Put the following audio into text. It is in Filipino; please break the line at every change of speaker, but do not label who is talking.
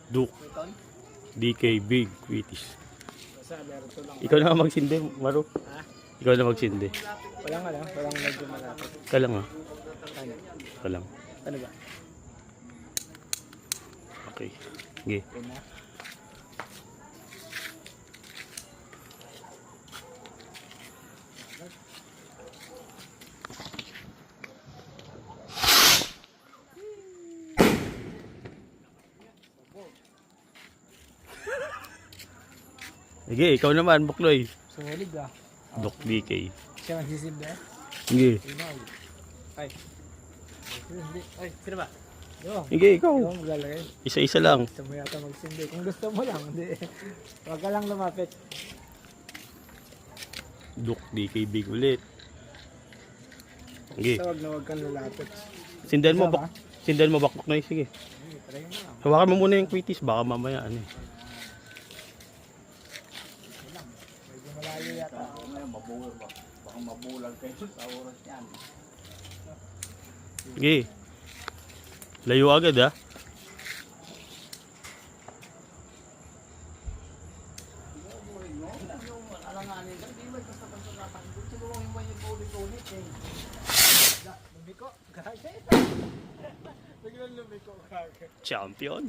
Duke.
Newton.
DK Big Quitis.
Basta meron to lang.
Ikaw na nga magsindi, Maro.
Ha?
Ikaw na magsindi.
Walang ano, walang medyo malapit.
Ika lang ah.
Ano?
Ika lang.
Ano ba?
Okay. Sige.
Okay na.
Sige, ikaw naman, Bukloy.
Sumulid ah.
Duke DK.
Siya magsisimba eh.
Sige.
Ay. Hindi. Ay, sino ba? Yo.
Sige, ikaw.
Ikaw maglalagay.
Isa-isa lang.
Gusto mo yata magsindi. Kung gusto mo lang, hindi. Huwag ka lang lumapit.
Duke DK Big ulit. Sige.
Basta huwag kang lalapit.
Sindan mo,
Isa ba?
Sindan mo, Bukloy. Sige.
Sige, try mo lang.
Hawakan mo muna yung Quitis. Baka mamaya ano eh.
Medyo malayo yata.
Baka mabulag kayo sa oras yan.
Sige. Layo agad ah.
Alanganin ka, di ba basta natakbo? Siguro yung may ulit-ulit eh.
Lumiko. Kaya. Biglang lumiko. Kaya.
Champion.